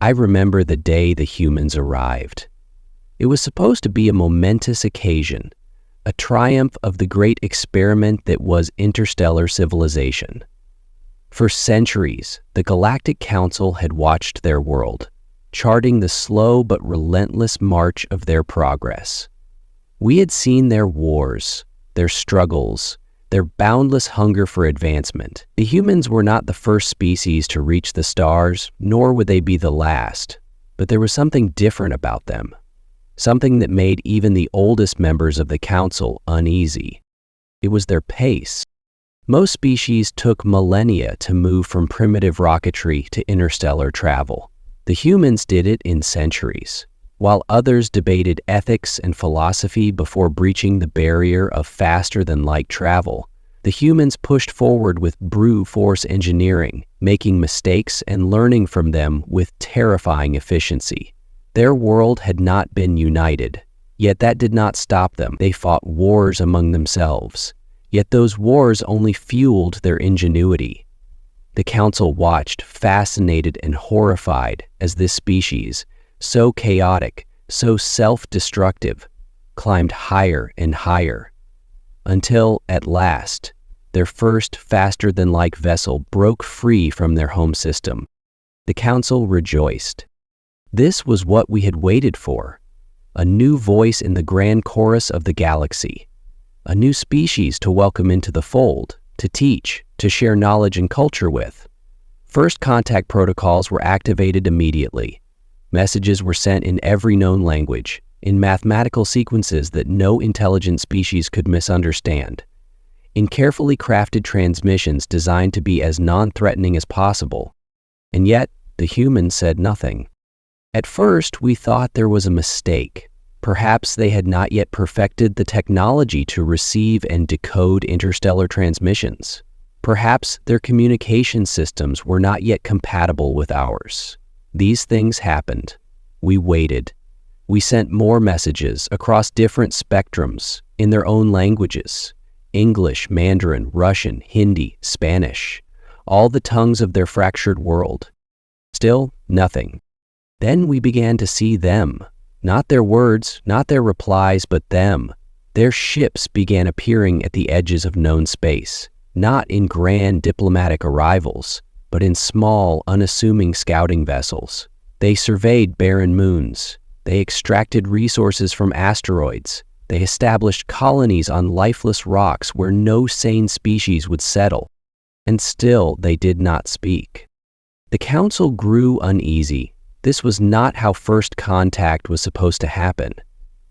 I remember the day the humans arrived. It was supposed to be a momentous occasion, a triumph of the great experiment that was interstellar civilization. For centuries, the Galactic Council had watched their world, charting the slow but relentless march of their progress. We had seen their wars, their struggles, their boundless hunger for advancement. The humans were not the first species to reach the stars, nor would they be the last, but there was something different about them, something that made even the oldest members of the Council uneasy. It was their pace. Most species took millennia to move from primitive rocketry to interstellar travel. The humans did it in centuries. While others debated ethics and philosophy before breaching the barrier of faster-than-light travel, the humans pushed forward with brute force engineering, making mistakes and learning from them with terrifying efficiency. Their world had not been united, yet that did not stop them. They fought wars among themselves, yet those wars only fueled their ingenuity. The Council watched, fascinated and horrified, as this species, so chaotic, so self-destructive, climbed higher and higher, until, at last, their first faster-than-light vessel broke free from their home system. The Council rejoiced. This was what we had waited for, a new voice in the grand chorus of the galaxy, a new species to welcome into the fold, to teach, to share knowledge and culture with. First contact protocols were activated immediately. Messages were sent in every known language, in mathematical sequences that no intelligent species could misunderstand, in carefully crafted transmissions designed to be as non-threatening as possible. And yet, the humans said nothing. At first, we thought there was a mistake. Perhaps they had not yet perfected the technology to receive and decode interstellar transmissions. Perhaps their communication systems were not yet compatible with ours. These things happened. We waited. We sent more messages across different spectrums in their own languages: English, Mandarin, Russian, Hindi, Spanish, all the tongues of their fractured world. Still, nothing. Then we began to see them. Not their words, not their replies, but them. Their ships began appearing at the edges of known space, not in grand diplomatic arrivals, but in small, unassuming scouting vessels. They surveyed barren moons. They extracted resources from asteroids. They established colonies on lifeless rocks where no sane species would settle. And still they did not speak. The Council grew uneasy. This was not how first contact was supposed to happen.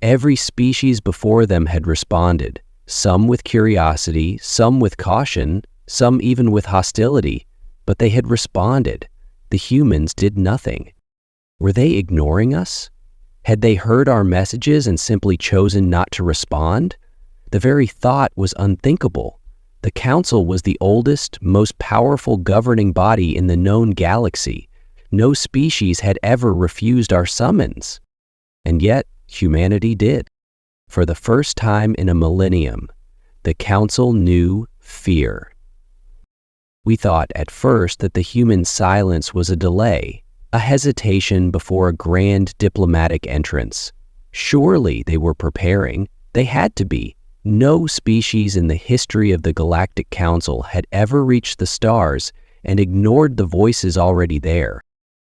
Every species before them had responded, some with curiosity, some with caution, some even with hostility. But they had responded. The humans did nothing. Were they ignoring us? Had they heard our messages and simply chosen not to respond? The very thought was unthinkable. The Council was the oldest, most powerful governing body in the known galaxy. No species had ever refused our summons. And yet, humanity did. For the first time in a millennium, the Council knew fear. We thought at first that the human silence was a delay, a hesitation before a grand diplomatic entrance. Surely they were preparing. They had to be. No species in the history of the Galactic Council had ever reached the stars and ignored the voices already there.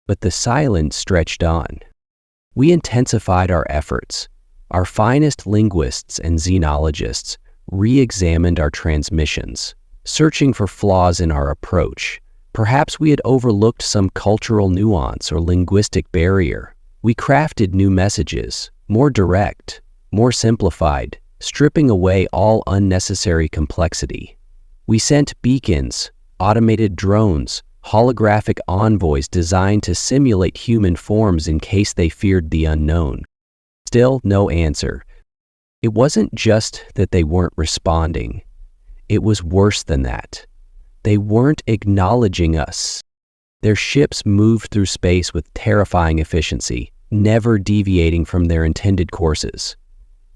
But the silence stretched on. We intensified our efforts. Our finest linguists and xenologists re-examined our transmissions, searching for flaws in our approach. Perhaps we had overlooked some cultural nuance or linguistic barrier. We crafted new messages, more direct, more simplified, stripping away all unnecessary complexity. We sent beacons, automated drones, holographic envoys designed to simulate human forms in case they feared the unknown. Still, no answer. It wasn't just that they weren't responding. It was worse than that. They weren't acknowledging us. Their ships moved through space with terrifying efficiency, never deviating from their intended courses.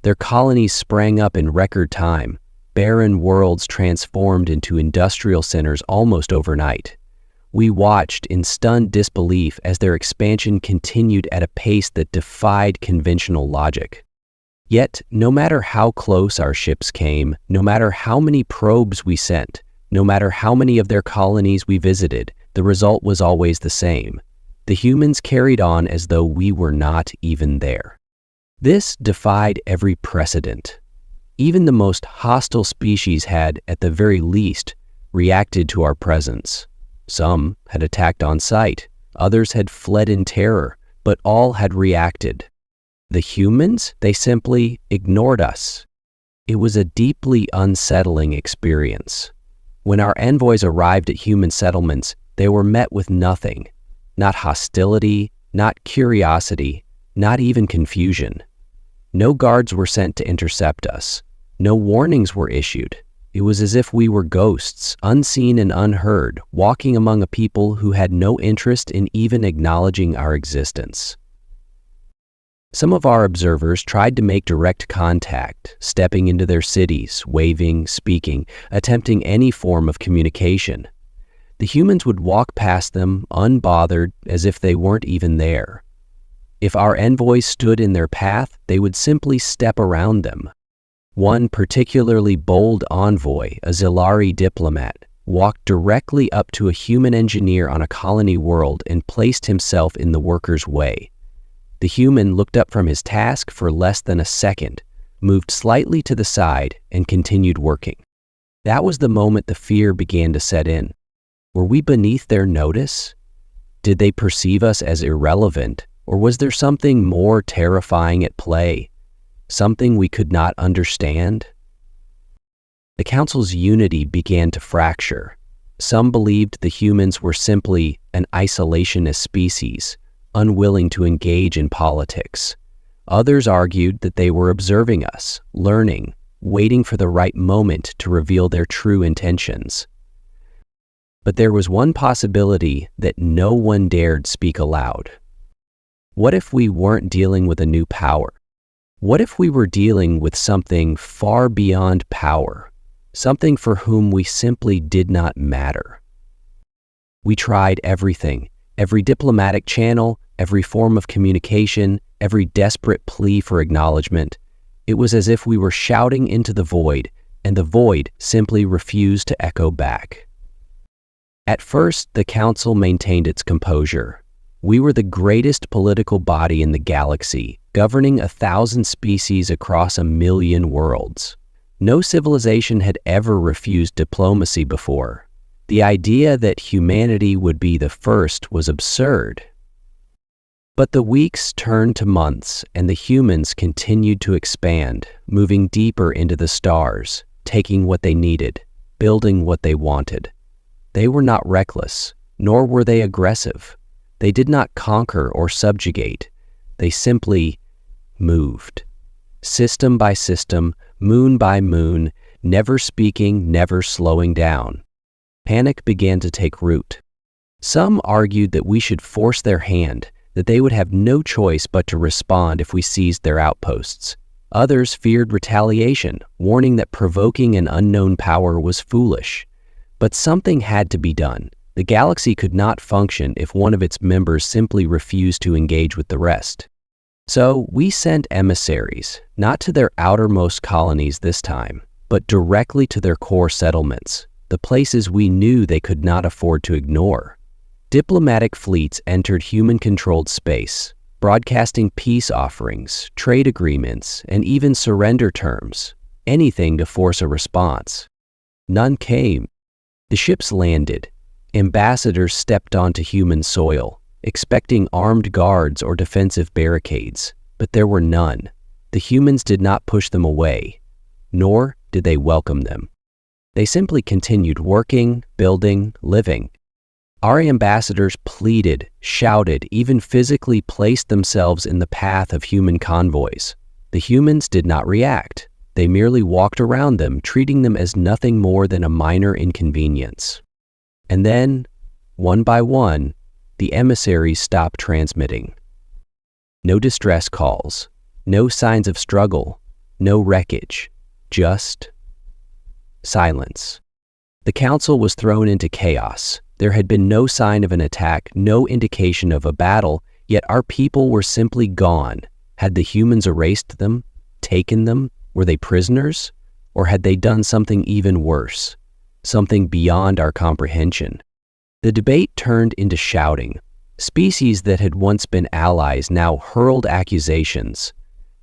Their colonies sprang up in record time, barren worlds transformed into industrial centers almost overnight. We watched in stunned disbelief as their expansion continued at a pace that defied conventional logic. Yet, no matter how close our ships came, no matter how many probes we sent, no matter how many of their colonies we visited, the result was always the same. The humans carried on as though we were not even there. This defied every precedent. Even the most hostile species had, at the very least, reacted to our presence. Some had attacked on sight, others had fled in terror, but all had reacted. The humans, they simply ignored us. It was a deeply unsettling experience. When our envoys arrived at human settlements, they were met with nothing. Not hostility, not curiosity, not even confusion. No guards were sent to intercept us. No warnings were issued. It was as if we were ghosts, unseen and unheard, walking among a people who had no interest in even acknowledging our existence. Some of our observers tried to make direct contact, stepping into their cities, waving, speaking, attempting any form of communication. The humans would walk past them, unbothered, as if they weren't even there. If our envoys stood in their path, they would simply step around them. One particularly bold envoy, a Zilari diplomat, walked directly up to a human engineer on a colony world and placed himself in the worker's way. The human looked up from his task for less than a second, moved slightly to the side, and continued working. That was the moment the fear began to set in. Were we beneath their notice? Did they perceive us as irrelevant, or was there something more terrifying at play? Something we could not understand? The Council's unity began to fracture. Some believed the humans were simply an isolationist species, unwilling to engage in politics. Others argued that they were observing us, learning, waiting for the right moment to reveal their true intentions. But there was one possibility that no one dared speak aloud. What if we weren't dealing with a new power? What if we were dealing with something far beyond power, something for whom we simply did not matter? We tried everything, every diplomatic channel, every form of communication, every desperate plea for acknowledgement. It was as if we were shouting into the void, and the void simply refused to echo back. At first, the Council maintained its composure. We were the greatest political body in the galaxy, governing 1,000 species across 1,000,000 worlds. No civilization had ever refused diplomacy before. The idea that humanity would be the first was absurd. But the weeks turned to months, and the humans continued to expand, moving deeper into the stars, taking what they needed, building what they wanted. They were not reckless, nor were they aggressive. They did not conquer or subjugate. They simply moved. System by system, moon by moon, never speaking, never slowing down. Panic began to take root. Some argued that we should force their hand, that they would have no choice but to respond if we seized their outposts. Others feared retaliation, warning that provoking an unknown power was foolish. But something had to be done. The galaxy could not function if one of its members simply refused to engage with the rest. So we sent emissaries, not to their outermost colonies this time, but directly to their core settlements, the places we knew they could not afford to ignore. Diplomatic fleets entered human-controlled space, broadcasting peace offerings, trade agreements, and even surrender terms, anything to force a response. None came. The ships landed. Ambassadors stepped onto human soil, expecting armed guards or defensive barricades, but there were none. The humans did not push them away, nor did they welcome them. They simply continued working, building, living. Our ambassadors pleaded, shouted, even physically placed themselves in the path of human convoys. The humans did not react. They merely walked around them, treating them as nothing more than a minor inconvenience. And then, one by one, the emissaries stopped transmitting. No distress calls, no signs of struggle, no wreckage, just silence. The Council was thrown into chaos, There had been no sign of an attack, no indication of a battle, yet our people were simply gone. Had the humans erased them, taken them? Were they prisoners? Or had they done something even worse? Something beyond our comprehension? The debate turned into shouting. Species that had once been allies now hurled accusations.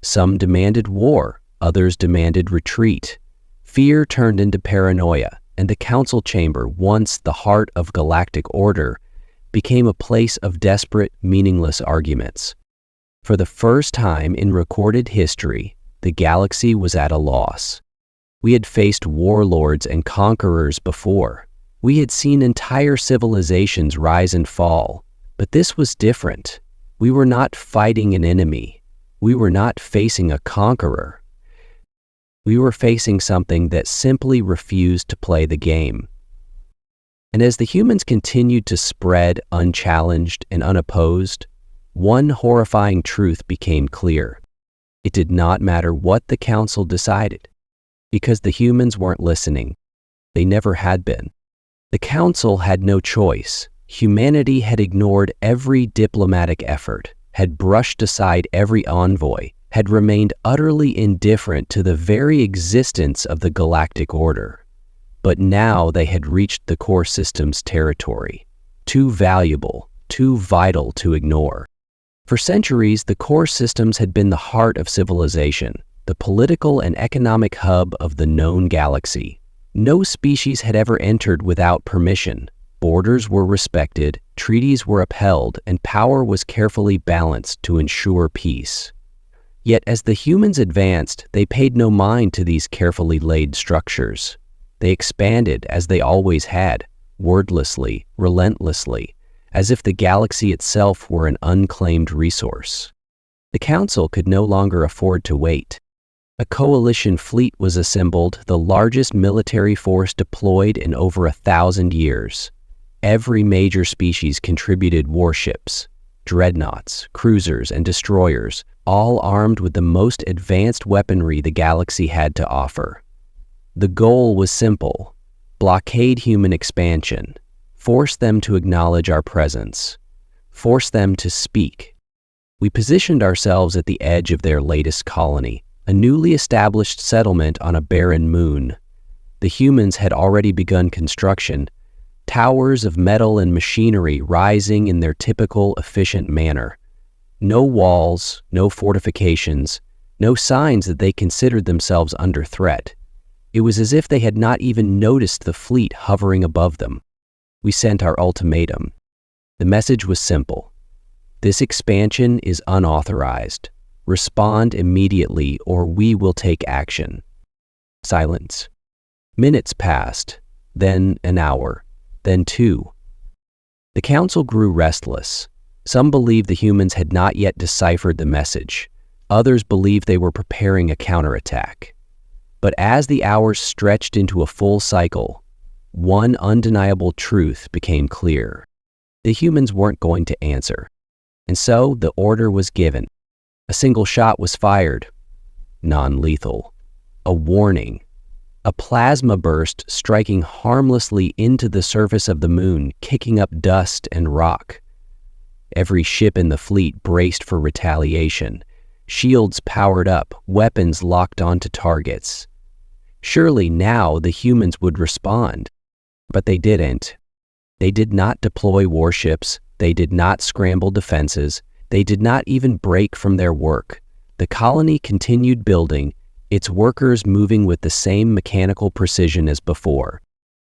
Some demanded war, others demanded retreat. Fear turned into paranoia, and the council chamber, once the heart of galactic order, became a place of desperate, meaningless arguments. For the first time in recorded history, the galaxy was at a loss. We had faced warlords and conquerors before. We had seen entire civilizations rise and fall. But this was different. We were not fighting an enemy. We were not facing a conqueror. We were facing something that simply refused to play the game. And as the humans continued to spread unchallenged and unopposed, one horrifying truth became clear. It did not matter what the council decided, because the humans weren't listening. They never had been. The council had no choice. Humanity had ignored every diplomatic effort, had brushed aside every envoy, had remained utterly indifferent to the very existence of the galactic order. But now they had reached the core system's territory, too valuable, too vital to ignore. For centuries, the core systems had been the heart of civilization, the political and economic hub of the known galaxy. No species had ever entered without permission. Borders were respected, treaties were upheld, and power was carefully balanced to ensure peace. Yet as the humans advanced, they paid no mind to these carefully laid structures. They expanded as they always had, wordlessly, relentlessly, as if the galaxy itself were an unclaimed resource. The Council could no longer afford to wait. A coalition fleet was assembled, the largest military force deployed in over 1,000 years. Every major species contributed warships, dreadnoughts, cruisers, and destroyers, all armed with the most advanced weaponry the galaxy had to offer. The goal was simple: blockade human expansion, force them to acknowledge our presence, force them to speak. We positioned ourselves at the edge of their latest colony, a newly established settlement on a barren moon. The humans had already begun construction, towers of metal and machinery rising in their typical efficient manner. No walls, no fortifications, no signs that they considered themselves under threat. It was as if they had not even noticed the fleet hovering above them. We sent our ultimatum. The message was simple: this expansion is unauthorized. Respond immediately or we will take action. Silence. Minutes passed, then an hour, then 2. The council grew restless. Some believed the humans had not yet deciphered the message. Others believed they were preparing a counterattack. But as the hours stretched into a full cycle, one undeniable truth became clear. The humans weren't going to answer. And so the order was given. A single shot was fired. Non-lethal. A warning. A plasma burst striking harmlessly into the surface of the moon, kicking up dust and rock. Every ship in the fleet braced for retaliation. Shields powered up, weapons locked onto targets. Surely now the humans would respond. But they didn't. They did not deploy warships. They did not scramble defenses. They did not even break from their work. The colony continued building, its workers moving with the same mechanical precision as before.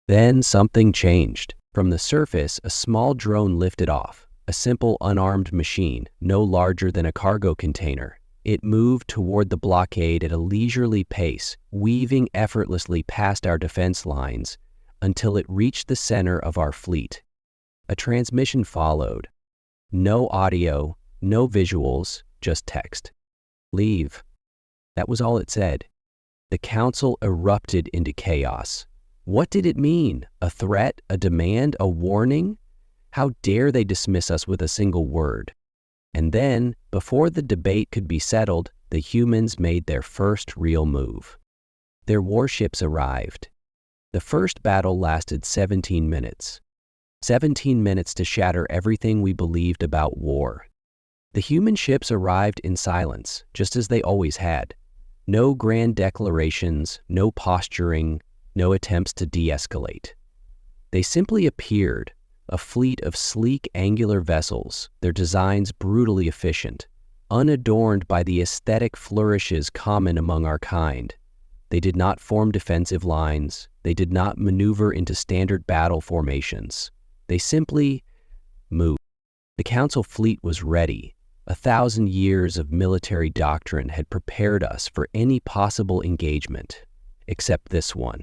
Then something changed. From the surface, a small drone lifted off, a simple unarmed machine, no larger than a cargo container. It moved toward the blockade at a leisurely pace, weaving effortlessly past our defense lines until it reached the center of our fleet. A transmission followed. No audio, no visuals, just text. Leave. That was all it said. The council erupted into chaos. What did it mean? A threat? A demand? A warning? How dare they dismiss us with a single word? And then, before the debate could be settled, the humans made their first real move. Their warships arrived. The first battle lasted 17 minutes. 17 minutes to shatter everything we believed about war. The human ships arrived in silence, just as they always had. No grand declarations, no posturing, no attempts to de-escalate. They simply appeared, a fleet of sleek, angular vessels, their designs brutally efficient, unadorned by the aesthetic flourishes common among our kind. They did not form defensive lines. They did not maneuver into standard battle formations. They simply moved. The Council fleet was ready. 1,000 years of military doctrine had prepared us for any possible engagement, except this one.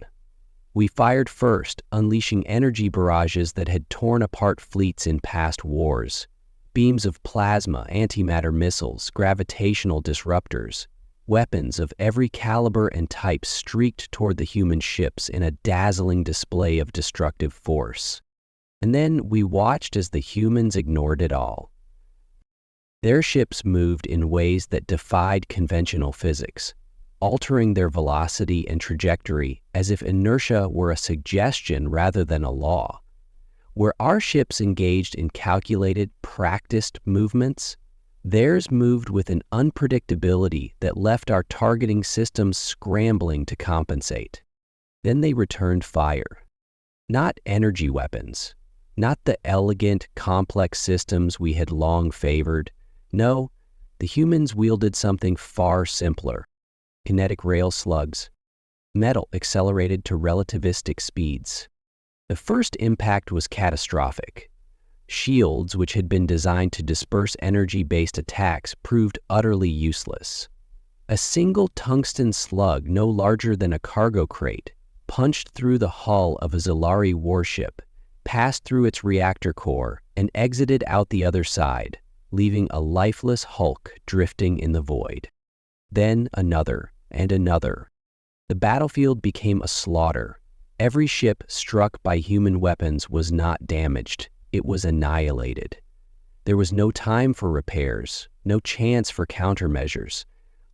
We fired first, unleashing energy barrages that had torn apart fleets in past wars. Beams of plasma, antimatter missiles, gravitational disruptors, weapons of every caliber and type streaked toward the human ships in a dazzling display of destructive force. And then we watched as the humans ignored it all. Their ships moved in ways that defied conventional physics, altering their velocity and trajectory as if inertia were a suggestion rather than a law. Where our ships engaged in calculated, practiced movements, theirs moved with an unpredictability that left our targeting systems scrambling to compensate. Then they returned fire. Not energy weapons, not the elegant, complex systems we had long favored. No, the humans wielded something far simpler. Kinetic rail slugs, metal accelerated to relativistic speeds. The first impact was catastrophic. Shields, which had been designed to disperse energy-based attacks, proved utterly useless. A single tungsten slug no larger than a cargo crate punched through the hull of a Zilari warship, passed through its reactor core, and exited out the other side, leaving a lifeless hulk drifting in the void. Then another, and another. The battlefield became a slaughter. Every ship struck by human weapons was not damaged. It was annihilated. There was no time for repairs, no chance for countermeasures.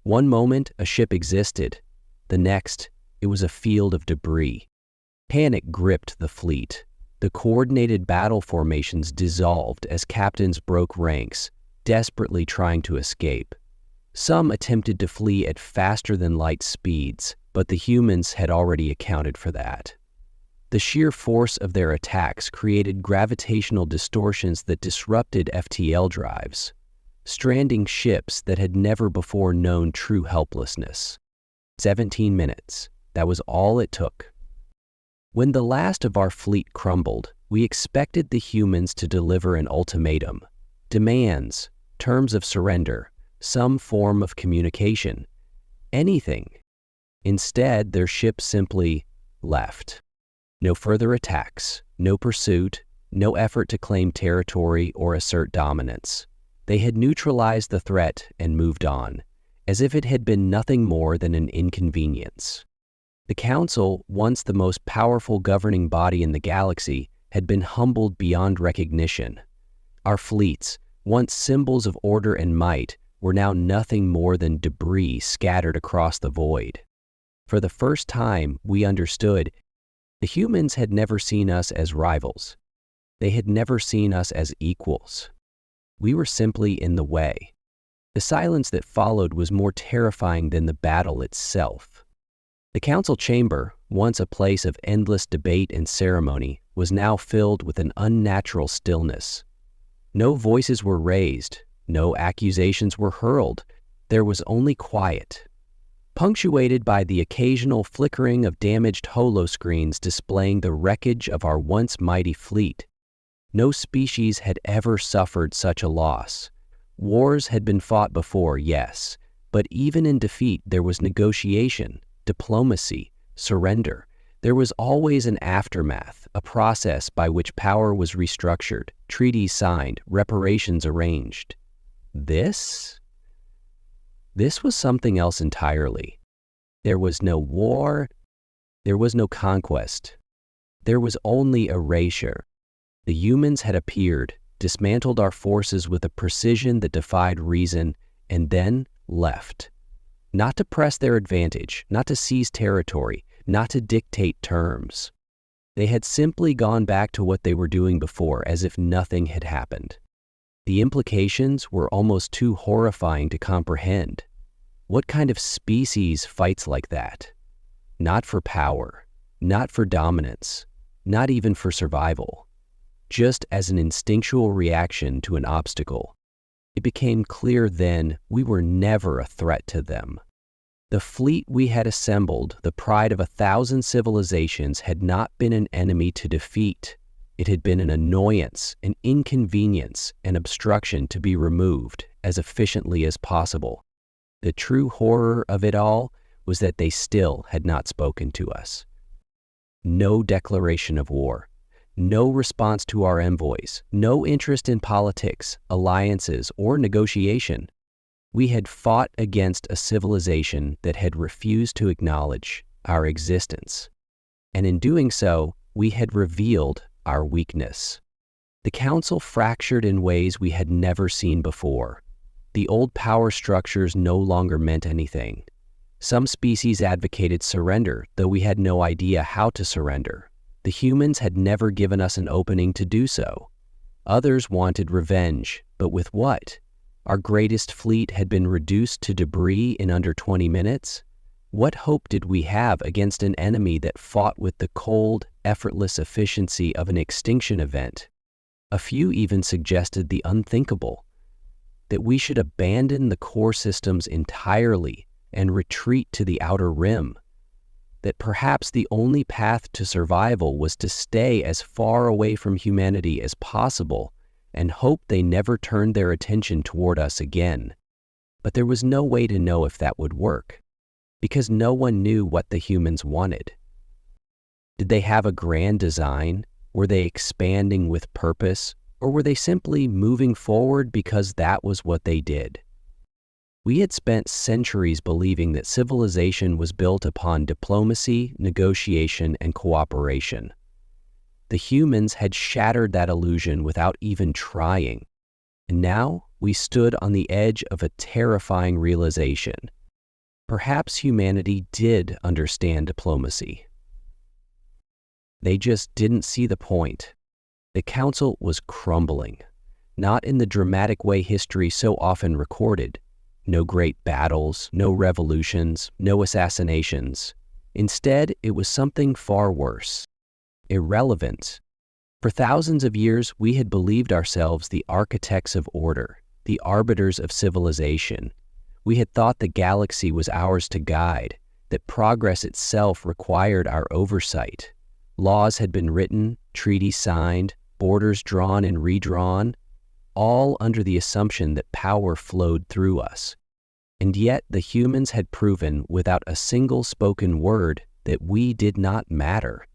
One moment, a ship existed. The next, it was a field of debris. Panic gripped the fleet. The coordinated battle formations dissolved as captains broke ranks, desperately trying to escape. Some attempted to flee at faster-than-light speeds, but the humans had already accounted for that. The sheer force of their attacks created gravitational distortions that disrupted FTL drives, stranding ships that had never before known true helplessness. 17 minutes. That was all it took. When the last of our fleet crumbled, we expected the humans to deliver an ultimatum, demands, terms of surrender, some form of communication, anything. Instead, their ship simply left. No further attacks, no pursuit, no effort to claim territory or assert dominance. They had neutralized the threat and moved on, as if it had been nothing more than an inconvenience. The Council, once the most powerful governing body in the galaxy, had been humbled beyond recognition. Our fleets, once symbols of order and might, were now nothing more than debris scattered across the void. For the first time, we understood the humans had never seen us as rivals. They had never seen us as equals. We were simply in the way. The silence that followed was more terrifying than the battle itself. The council chamber, once a place of endless debate and ceremony, was now filled with an unnatural stillness. No voices were raised, no accusations were hurled. There was only quiet, punctuated by the occasional flickering of damaged holoscreens displaying the wreckage of our once mighty fleet. No species had ever suffered such a loss. Wars had been fought before, yes, but even in defeat there was negotiation, diplomacy, surrender. There was always an aftermath, a process by which power was restructured, treaties signed, reparations arranged. This was something else entirely. There was no war, there was no conquest. There was only erasure. The humans had appeared, dismantled our forces with a precision that defied reason, and then left. Not to press their advantage, not to seize territory, not to dictate terms. They had simply gone back to what they were doing before, as if nothing had happened. The implications were almost too horrifying to comprehend. What kind of species fights like that? Not for power, not for dominance, not even for survival, just as an instinctual reaction to an obstacle. It became clear then we were never a threat to them. The fleet we had assembled, the pride of 1,000 civilizations, had not been an enemy to defeat. It had been an annoyance, an inconvenience, an obstruction to be removed as efficiently as possible. The true horror of it all was that they still had not spoken to us. No declaration of war, no response to our envoys, no interest in politics, alliances, or negotiation. We had fought against a civilization that had refused to acknowledge our existence. And in doing so, we had revealed our weakness. The Council fractured in ways we had never seen before. The old power structures no longer meant anything. Some species advocated surrender, though we had no idea how to surrender. The humans had never given us an opening to do so. Others wanted revenge, but with what? Our greatest fleet had been reduced to debris in under 20 minutes? What hope did we have against an enemy that fought with the cold, effortless efficiency of an extinction event? A few even suggested the unthinkable, that we should abandon the core systems entirely and retreat to the outer rim, that perhaps the only path to survival was to stay as far away from humanity as possible and hope they never turned their attention toward us again. But there was no way to know if that would work, because no one knew what the humans wanted. Did they have a grand design? Were they expanding with purpose? Or were they simply moving forward because that was what they did? We had spent centuries believing that civilization was built upon diplomacy, negotiation, and cooperation. The humans had shattered that illusion without even trying. And now we stood on the edge of a terrifying realization. Perhaps humanity did understand diplomacy. They just didn't see the point. The Council was crumbling, not in the dramatic way history so often recorded. No great battles, no revolutions, no assassinations. Instead, it was something far worse. Irrelevant. For thousands of years, we had believed ourselves the architects of order, the arbiters of civilization. We had thought the galaxy was ours to guide, that progress itself required our oversight. Laws had been written, treaties signed, borders drawn and redrawn, all under the assumption that power flowed through us. And yet the humans had proven without a single spoken word that we did not matter.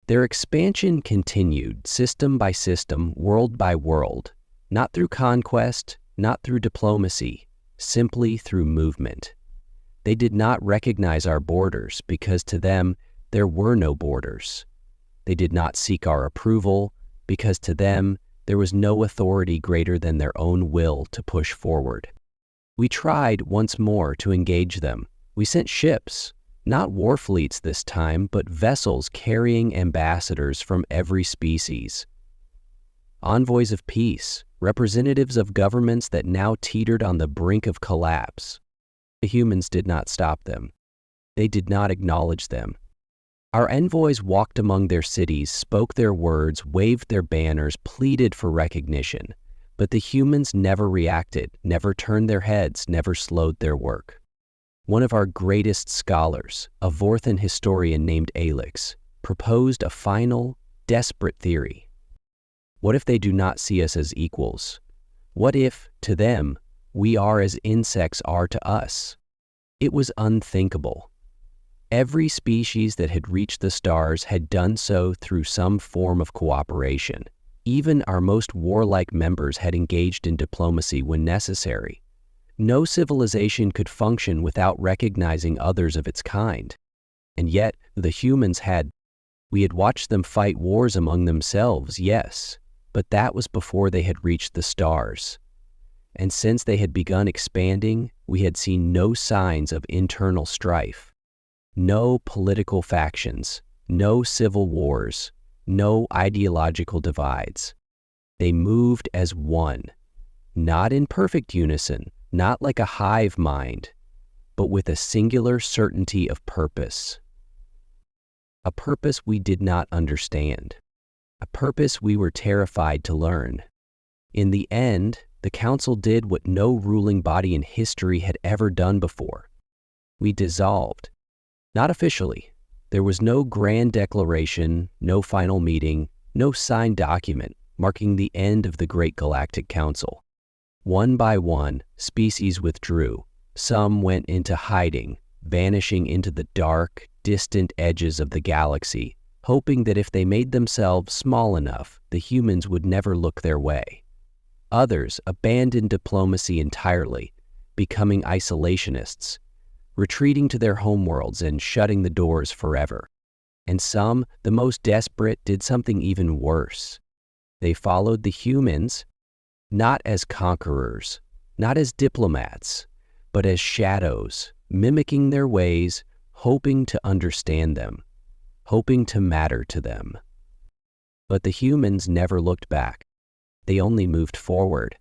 Their expansion continued system by system, world by world, not through conquest, not through diplomacy, simply through movement. They did not recognize our borders because to them there were no borders. They did not seek our approval because to them there was no authority greater than their own will to push forward. We tried once more to engage them. We sent ships, not war fleets this time, but vessels carrying ambassadors from every species. Envoys of peace, representatives of governments that now teetered on the brink of collapse. The humans did not stop them. They did not acknowledge them. Our envoys walked among their cities, spoke their words, waved their banners, pleaded for recognition. But the humans never reacted, never turned their heads, never slowed their work. One of our greatest scholars, a Vorthan historian named Alix, proposed a final, desperate theory. What if they do not see us as equals? What if, to them, we are as insects are to us? It was unthinkable. Every species that had reached the stars had done so through some form of cooperation. Even our most warlike members had engaged in diplomacy when necessary. No civilization could function without recognizing others of its kind. And yet, the humans had. We had watched them fight wars among themselves, yes, but that was before they had reached the stars. And since they had begun expanding, we had seen no signs of internal strife. No political factions, No civil wars, no ideological divides. They moved as one, not in perfect unison, not like a hive mind, but with a singular certainty of purpose. A purpose we did not understand, a purpose we were terrified to learn. In the end, the Council did what no ruling body in history had ever done before. We dissolved. Not officially. There was no grand declaration, no final meeting, no signed document marking the end of the Great Galactic Council. One by one, species withdrew. Some went into hiding, vanishing into the dark, distant edges of the galaxy, hoping that if they made themselves small enough, the humans would never look their way. Others abandoned diplomacy entirely, becoming isolationists, retreating to their homeworlds and shutting the doors forever. And some, the most desperate, did something even worse. They followed the humans, not as conquerors, not as diplomats, but as shadows, mimicking their ways, hoping to understand them, hoping to matter to them. But the humans never looked back. They only moved forward.